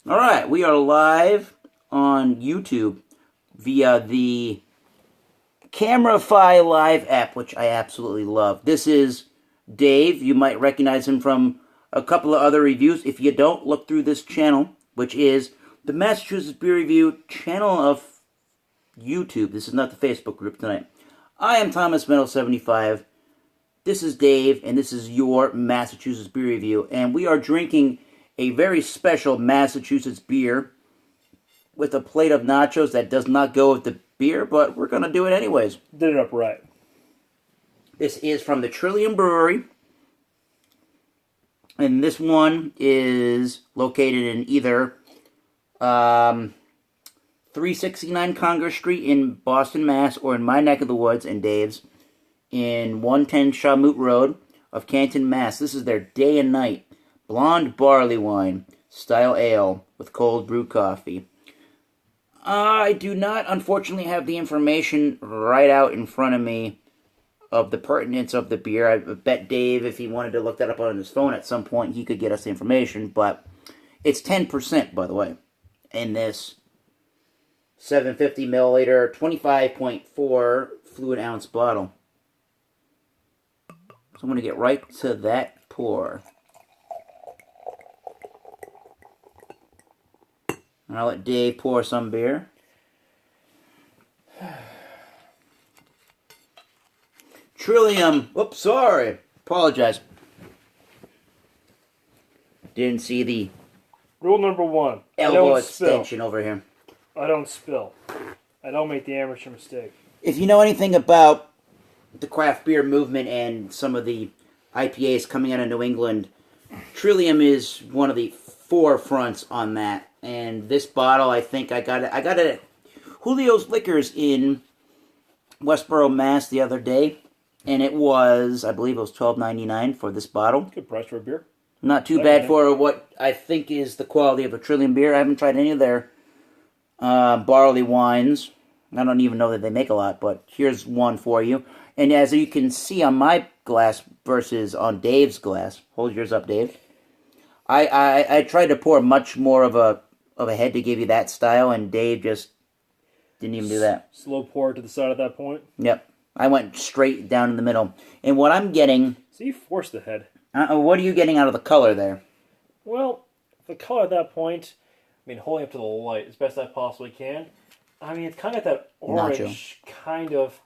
Alright, we are live on YouTube via the Camerafy Live app, which I absolutely love. This is Dave. You might recognize him from a couple of other reviews. If you don't, look through this channel, which is the Massachusetts Beer Review channel of YouTube. This is not the Facebook group tonight. I am Thomas Metal75. This is Dave, and this is your Massachusetts Beer Review. And we are drinking a very special Massachusetts beer with a plate of nachos that does not go with the beer, but we're going to do it anyways. Did it up right. This is from the Trillium Brewery, and this one is located in either 369 Congress Street in Boston, Mass, or in my neck of the woods, and Dave's, in 110 Shamoot Road of Canton, Mass. This is their day and night blonde Barleywine style ale with cold brew coffee. I do not, unfortunately, have the information right out in front of me of the pertinence of the beer. I bet Dave, if he wanted to look that up on his phone at some point, he could get us the information. But it's 10%, by the way, in this 750 milliliter, 25.4 fluid ounce bottle. So I'm going to get right to that pour. And I'll let Dave pour some beer. Trillium. Oops, sorry. Apologize. Didn't see the Rule number one. elbow extension over here. I don't spill. I don't make the amateur mistake. If you know anything about the craft beer movement and some of the IPAs coming out of New England, Trillium is one of the forefronts on that. And this bottle, I think I got it at Julio's Liquors in Westboro, Mass. the other day, and it was, I believe it was $12.99 for this bottle. Good price for a beer. Not too bad for what I think is the quality of a Trillium beer. I haven't tried any of their barley wines. I don't even know that they make a lot, but here's one for you. And as you can see on my glass versus on Dave's glass, hold yours up, Dave. I tried to pour much more of a head to give you that style, and Dave just didn't even do that. Slow pour to the side at that point. Yep. I went straight down in the middle. And what I'm getting... So you forced the head. what are you getting out of the color there? Well, the color at that point, I mean, holding up to the light as best I possibly can. I mean, it's kind of that orange kind of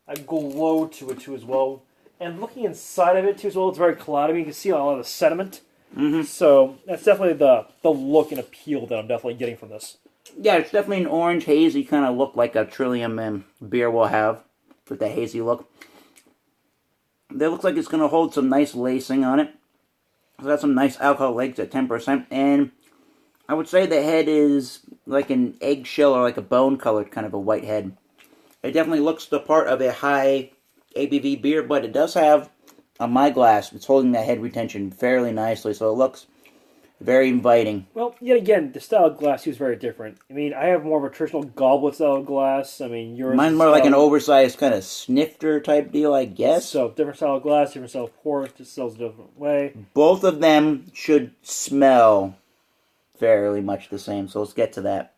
a glow to it, too, as well. And looking inside of it, too, as well, it's very cloudy. I mean, you can see a lot of the sediment. Mm-hmm. So that's definitely the look and appeal that I'm definitely getting from this. Yeah, it's definitely an orange hazy kind of look like a Trillium beer will have with that hazy look. It looks like it's going to hold some nice lacing on it. It's got some nice alcohol legs at 10%. And I would say the head is like an eggshell or like a bone-colored kind of a white head. It definitely looks the part of a high ABV beer, but it does have, on my glass, it's holding that head retention fairly nicely, so it looks very inviting. Well, yet again, the style of glass here is very different. I mean, I have more of a traditional goblet style of glass. I mean, yours mine's more like an oversized kind of snifter type deal, I guess. So, different style of glass, different style of pour, just sells a different way. Both of them should smell fairly much the same, so let's get to that.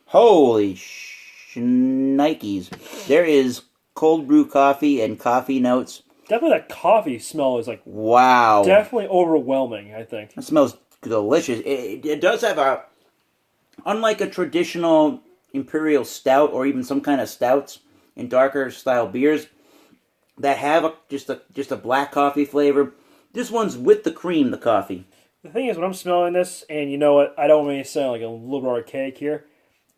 Holy shnikes. There is cold brew coffee and coffee notes. Definitely that coffee smell is like... Wow. Definitely overwhelming, I think. It smells delicious. It does have a... Unlike a traditional imperial stout or even some kind of stouts in darker style beers that have just a black coffee flavor, this one's with the cream, the coffee. The thing is, when I'm smelling this, and you know what, I don't really sound like a little bit archaic here,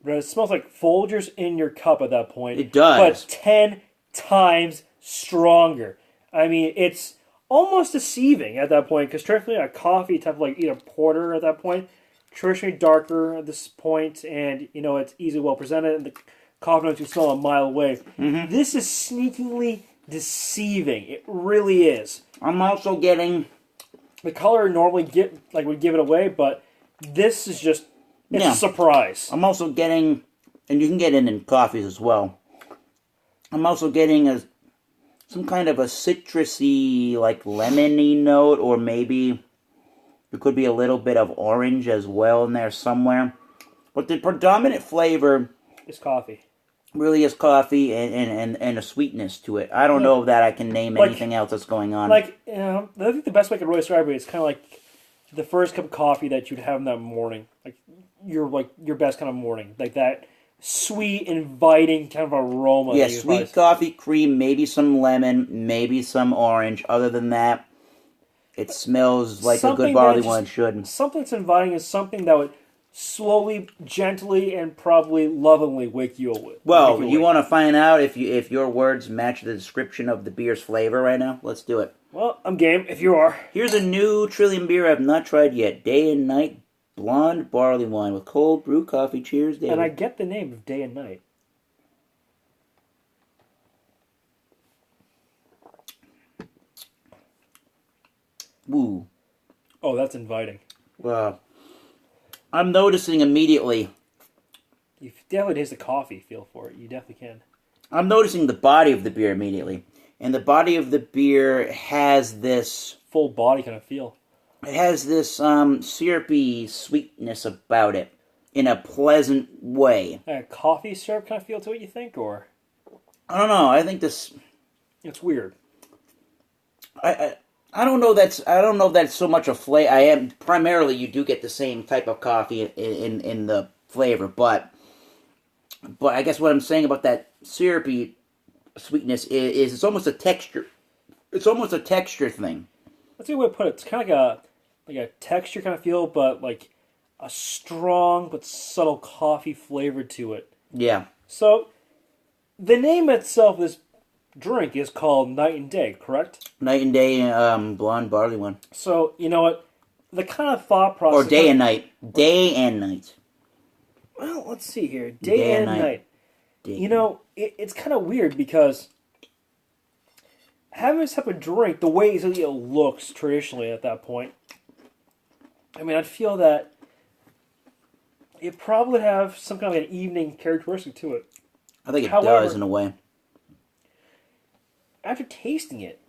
but it smells like Folgers in your cup at that point. It does. But 10 times stronger. I mean, it's almost deceiving at that point, because traditionally a coffee type of like either porter at that point, traditionally darker at this point, and you know it's easily well presented, and the coffee notes you smell a mile away. Mm-hmm. This is sneakingly deceiving. It really is. I'm also getting the color normally would give it away, but this is just a surprise. I'm also getting, and you can get it in coffees as well. I'm also getting some kind of a citrusy, like lemony note, or maybe There could be a little bit of orange as well in there somewhere. But the predominant flavor It's coffee. really is coffee and a sweetness to it. I don't know that I can name anything else that's going on. I think the best way I could really describe it is kind of like the first cup of coffee that you'd have in that morning. Like your best kind of morning. Like that sweet, inviting kind of aroma. Yeah, sweet coffee cream, maybe some lemon, maybe some orange. Other than that, it smells like a good barley wine should. Something that's inviting is something that would slowly, gently, and probably lovingly wake you awake. Well, you want to find out if your words match the description of the beer's flavor right now? Let's do it. Well, I'm game, if you are. Here's a new Trillium beer I've not tried yet. Day and Night Blonde Barley Wine with cold brew coffee. Cheers, David. And I get the name of Day and Night. Ooh. Oh, that's inviting. I'm noticing immediately. You definitely taste the coffee feel for it. You definitely can. I'm noticing the body of the beer immediately. And the body of the beer has this full body kind of feel. It has this syrupy sweetness about it in a pleasant way. A coffee syrup kind of feel to it, you think, or? I don't know. I think this. It's weird. I don't know. I don't know that's so much a flavor. I am primarily you do get the same type of coffee in the flavor, but I guess what I'm saying about that syrupy sweetness is it's almost a texture. It's almost a texture thing. That's a good way to put it. It's kind of like a texture kind of feel, but like a strong but subtle coffee flavor to it. Yeah. So the name itself, this drink, is called Night and Day, correct? Night and Day, blonde barley one. So you know what? The kind of thought process. Or Day and Night. Day and Night. Well, let's see here. Day and night. You know, it's kind of weird because having this type of drink, the way it looks traditionally at that point, I mean, I'd feel that it probably would have some kind of an evening characteristic to it. I think it does in a way. After tasting it,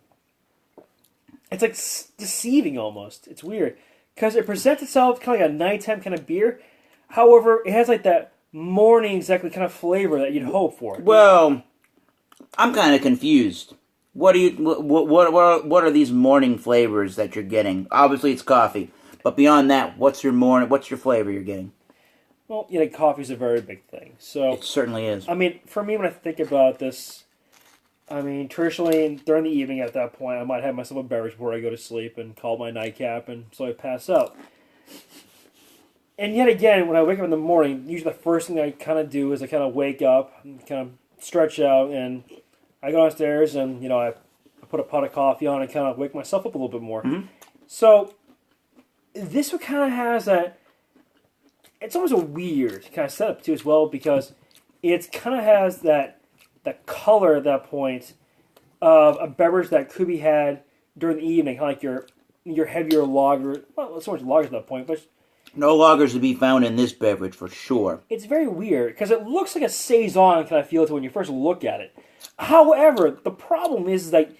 it's like deceiving almost. It's weird because it presents itself kind of like a nighttime kind of beer. However, it has like that morning exactly kind of flavor that you'd hope for. Well, I'm kind of confused. What are these morning flavors that you're getting? Obviously, it's coffee, but beyond that, what's your flavor you're getting? Well, you know, coffee's a very big thing. So it certainly is. I mean, for me, when I think about this, I mean, traditionally during the evening at that point, I might have myself a beverage before I go to sleep and call my nightcap, and so I pass out. And yet again, when I wake up in the morning, usually the first thing I kind of do is I kind of wake up and kind of stretch out, and I go downstairs and, you know, I put a pot of coffee on and kind of wake myself up a little bit more. Mm-hmm. So this one kind of has that. It's almost a weird kind of setup too as well because it kind of has that color at that point of a beverage that could be had during the evening, kind of like your heavier lager. Well, not so much lagers at that point, but no lagers to be found in this beverage for sure. It's very weird because it looks like a saison kind of feel to it when you first look at it. However, the problem is that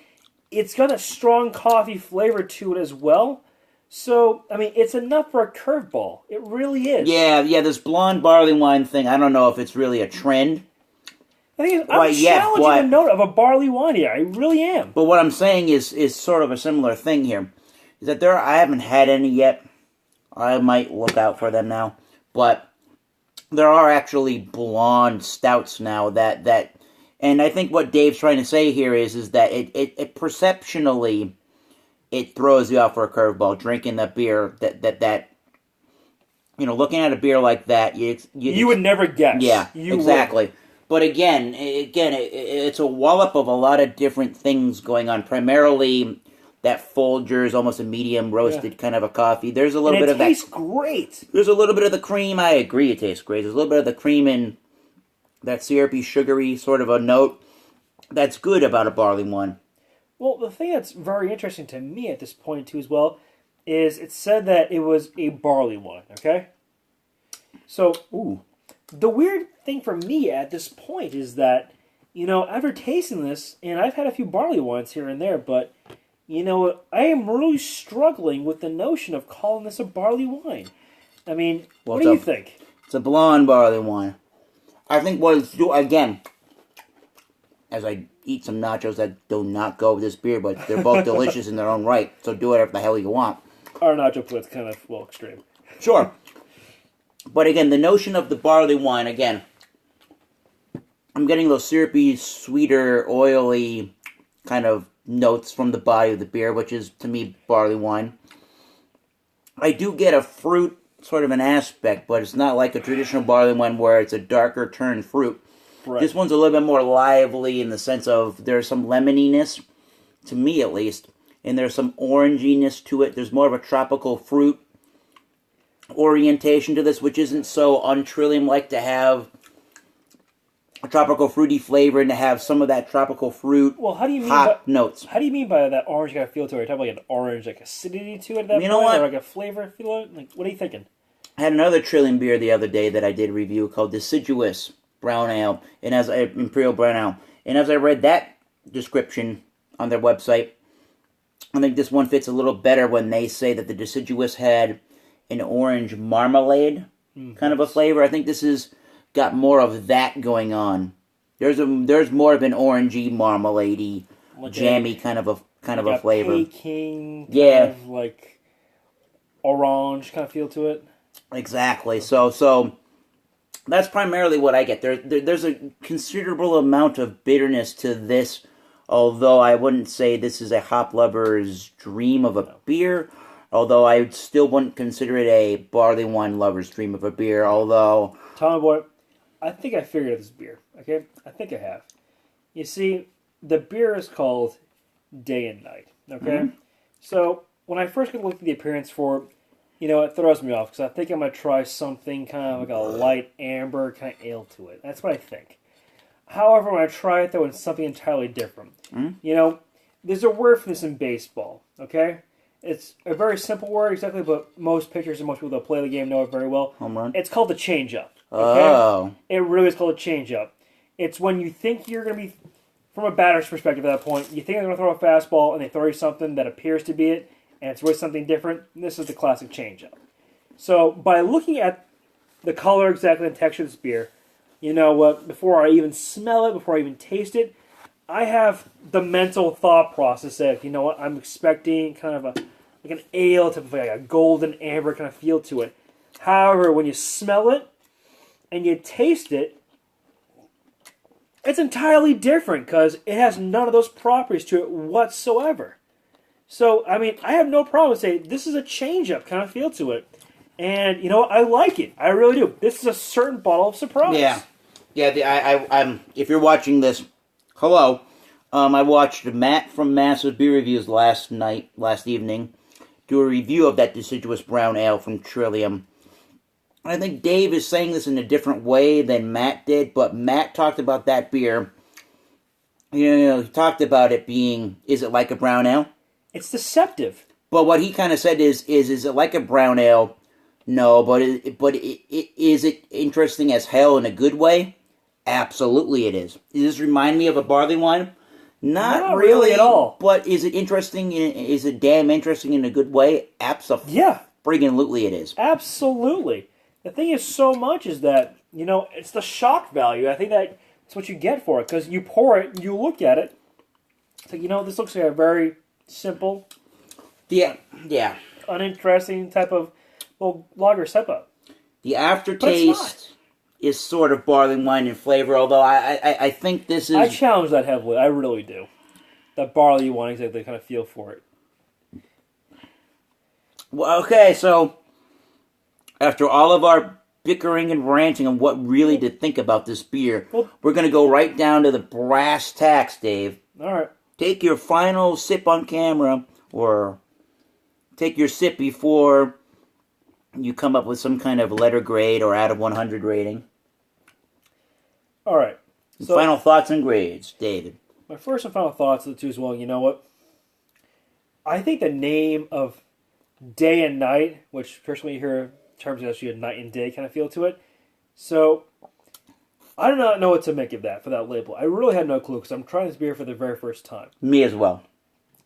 it's got a strong coffee flavor to it as well. So, I mean, it's enough for a curveball. It really is. Yeah, this blonde barley wine thing, I don't know if it's really a trend. I think I'm challenging the note of a barley wine here. I really am. But what I'm saying is sort of a similar thing here. Is that I haven't had any yet. I might look out for them now. But there are actually blonde stouts now that and I think what Dave's trying to say here is that it perceptionally it throws you out for a curveball. Drinking that beer that you know, looking at a beer like that, you would never guess. Yeah, exactly. Would. But again, it's a wallop of a lot of different things going on. Primarily, that Folgers, almost a medium roasted kind of a coffee. There's a little bit of that. It tastes great. There's a little bit of the cream. I agree, it tastes great. There's a little bit of the cream in that syrupy, sugary sort of a note. That's good about a barley one. Well, the thing that's very interesting to me at this point, too, as well, is it said that it was a barley wine, okay? So, the weird thing for me at this point is that, you know, after tasting this, and I've had a few barley wines here and there, but you know what? I am really struggling with the notion of calling this a barley wine. I mean, Well, what do you think? It's a blonde barley wine. I think what it's doing, again, as I eat some nachos that do not go with this beer, but they're both delicious in their own right, so do whatever the hell you want. Our nacho plit's kind of, well, extreme. Sure. But again, the notion of the barley wine, again, I'm getting those syrupy, sweeter, oily kind of notes from the body of the beer, which is, to me, barley wine. I do get a fruit sort of an aspect, but it's not like a traditional barley wine where it's a darker turned fruit. Right. This one's a little bit more lively in the sense of there's some lemoniness, to me at least, and there's some oranginess to it. There's more of a tropical fruit orientation to this, which isn't so un-Trillium-like to have a tropical fruity flavor and to have some of that tropical fruit Well, how do you mean hop notes. How do you mean by that orange kind of feel to it? Are you talking like an orange like acidity to it at that You point? know what? Or like a flavor feel it? Like, what are you thinking? I had another Trillium beer the other day that I did review called Deciduous Brown Ale, and as Imperial Brown Ale. And as I read that description on their website, I think this one fits a little better when they say that the Deciduous had an orange marmalade kind of a flavor. I think this has got more of that going on. There's more of an orangey, marmalade-y, Like jammy kind of a flavor. Peking, Yeah. kind of like orange kind of feel to it. Exactly. So that's primarily what I get. There's a considerable amount of bitterness to this, although I wouldn't say this is a hop lover's dream of a beer. Although I still wouldn't consider it a barley wine lover's dream of a beer. Although, Tommy boy, I think I figured out this beer. Okay, I think I have. You see, the beer is called Day and Night. Okay, so when I first looked at the appearance for it, you know, it throws me off because I think I'm gonna try something kind of like a light amber kind of ale to it. That's what I think. However, when I try it though, it's something entirely different. You know, there's a word for this in baseball. Okay. It's a very simple word, exactly, but most pitchers and most people that play the game know it very well. home run. It's called the changeup. Okay? Oh. It really is called a changeup. It's when you think you're going to be, from a batter's perspective at that point, you think they're going to throw a fastball and they throw you something that appears to be it, and it's really something different. This is the classic changeup. So by looking at the color exactly and texture of this beer, you know what, before I even smell it, before I even taste it, I have the mental thought process that, you know what, I'm expecting kind of like an ale, type of like a golden amber kind of feel to it. However, when you smell it and you taste it, it's entirely different because it has none of those properties to it whatsoever. So, I mean, I have no problem saying this is a change-up kind of feel to it. And, you know what, I like it. I really do. This is a certain bottle of surprise. Yeah. I'm. If you're watching this, hello. I watched Matt from Massive Beer Reviews last evening, do a review of that Deciduous Brown Ale from Trillium. I think Dave is saying this in a different way than Matt did, but Matt talked about that beer. You know, he talked about it being, is it like a brown ale? It's deceptive. But what he kind of said is it like a brown ale? No, but is it interesting as hell in a good way? Absolutely it is. Does this remind me of a barley wine? Not really at all. But is it interesting? Is it damn interesting in a good way? Absolutely. Yeah. Friggin' it is. Absolutely. The thing is so much is that, you know, it's the shock value. I think that's what you get for it. Because you pour it, you look at it. It's like, you know, this looks like a very simple, Yeah. uninteresting type of, well, lager setup. The aftertaste is sort of barley wine in flavor, although I think this is... I challenge that heavily. I really do. That barley wine, exactly, kind of feel for it. Well, okay, so after all of our bickering and ranting on what really to think about this beer, we're going to go right down to the brass tacks, Dave. All right. Take your final sip on camera, or take your sip before you come up with some kind of letter grade or out of 100 rating. All right. So, final thoughts and grades, David. My first and final thoughts of the two is, well, you know what? I think the name of Day and Night, which personally you hear terms of actually a night and day kind of feel to it. So, I do not know what to make of that, for that label. I really had no clue, because I'm trying this beer for the very first time. Me as well.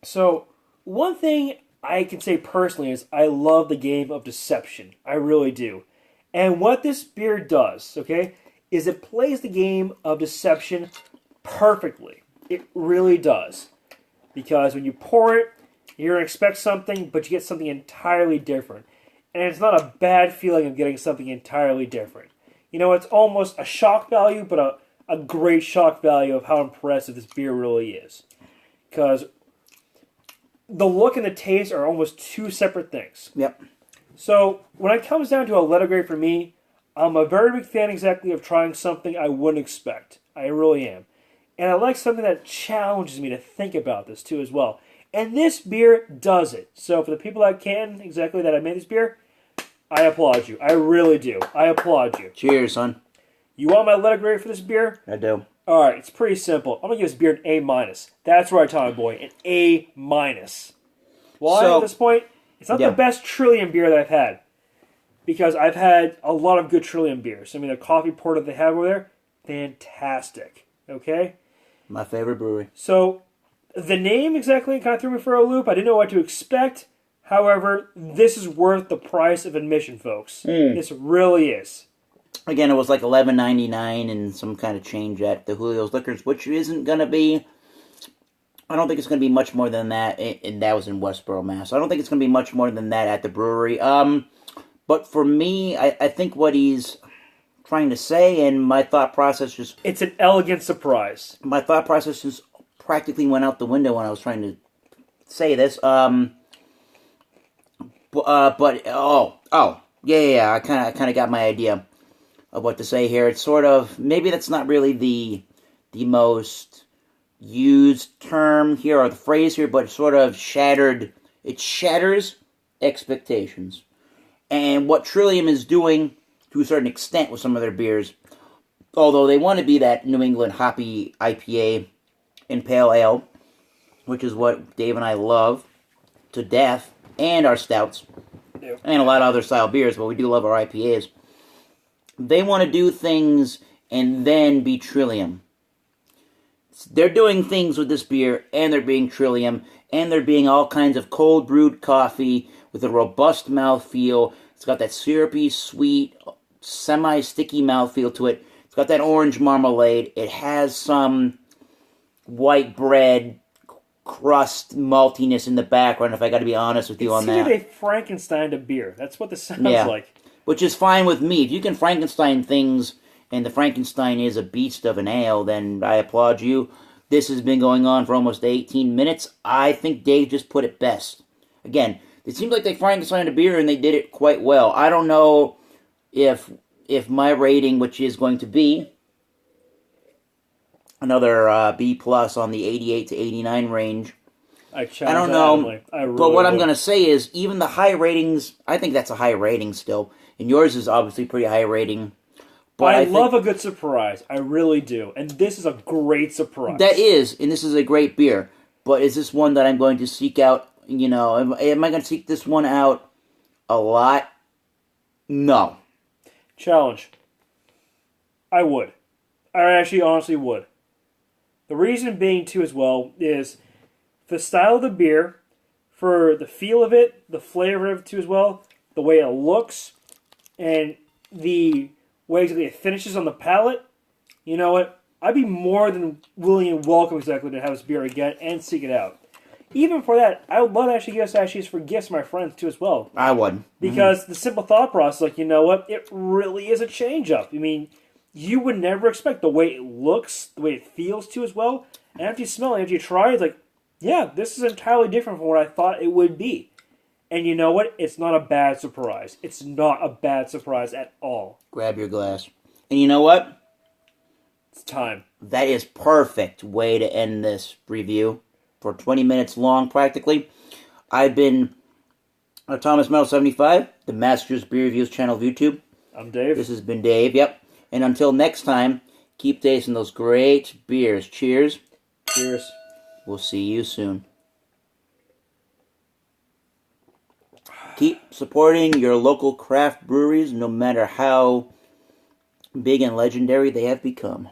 So, one thing I can say personally is I love the game of deception. I really do. And what this beer does, okay, is it plays the game of deception perfectly. It really does. Because when you pour it, you're going to expect something, but you get something entirely different. And it's not a bad feeling of getting something entirely different. You know, it's almost a shock value, but a great shock value of how impressive this beer really is. Because the look and the taste are almost two separate things. Yep. So when it comes down to a letter grade for me, I'm a very big fan exactly of trying something I wouldn't expect. I really am. And I like something that challenges me to think about this too as well. And this beer does it. So for the people that can exactly that I made this beer, I applaud you. I really do. I applaud you. Cheers, son. You want my letter grade for this beer? I do. All right, it's pretty simple. I'm going to give this beer an A-. That's right, Tommy Boy, an A-. Why So, at this point? It's not yeah. the best Trillium beer that I've had. Because I've had a lot of good Trillium beers. I mean, the coffee porter they have over there, fantastic. Okay? My favorite brewery. So, the name exactly kind of threw me for a loop. I didn't know what to expect. However, this is worth the price of admission, folks. This really is. Again, it was like $11.99 and some kind of change at the Julio's Liquors, which isn't going to be... I don't think it's going to be much more than that, and that was in Westboro, Mass. I don't think it's going to be much more than that at the brewery. But for me, I think what he's trying to say, and my thought process just... It's an elegant surprise. My thought process just practically went out the window when I was trying to say this. Yeah, I kind of got my idea of what to say here. It's sort of, maybe that's not really the most used term here or the phrase here, but sort of it shatters expectations. And what Trillium is doing to a certain extent with some of their beers, although they want to be that New England hoppy IPA and pale ale, which is what Dave and I love to death, and our stouts, and a lot of other style beers, but we do love our IPAs. They want to do things and then be Trillium. They're doing things with this beer, and they're being Trillium, and they're being all kinds of cold brewed coffee with a robust mouthfeel. It's got that syrupy, sweet, semi-sticky mouthfeel to it. It's got that orange marmalade. It has some white bread crust maltiness in the background, if I got to be honest with you on that. It's like they Frankenstein a beer. That's what this sounds like. Which is fine with me. If you can Frankenstein things, and the Frankenstein is a beast of an ale, then I applaud you. This has been going on for almost 18 minutes. I think Dave just put it best. Again, it seems like they Frankenstein a beer, and they did it quite well. I don't know if my rating, which is going to be another B plus on the 88 to 89 range. I don't know, but what I'm going to say is, even the high ratings, I think that's a high rating still, and yours is obviously pretty high rating. But I love a good surprise. I really do. And this is a great surprise. That is, and this is a great beer. But is this one that I'm going to seek out, you know, am I going to seek this one out a lot? No. Challenge. I would. I actually honestly would. The reason being, too, as well, is the style of the beer, for the feel of it, the flavor of it, too, as well, the way it looks, and the way exactly it finishes on the palate. You know what? I'd be more than willing and welcome exactly to have this beer again and seek it out. Even for that, I would love to actually get this for gifts to my friends, too, as well. I would. Because the simple thought process, like, you know what? It really is a change-up. I mean, you would never expect the way it looks, the way it feels, too, as well. And after you smell it, after you try it, it's like, yeah, this is entirely different from what I thought it would be. And you know what? It's not a bad surprise. It's not a bad surprise at all. Grab your glass. And you know what? It's time. That is perfect way to end this review. For 20 minutes long, practically. I've been Thomas Metal 75, the Masters Beer Reviews channel of YouTube. I'm Dave. This has been Dave, yep. And until next time, keep tasting those great beers. Cheers. Cheers. We'll see you soon. Keep supporting your local craft breweries, no matter how big and legendary they have become.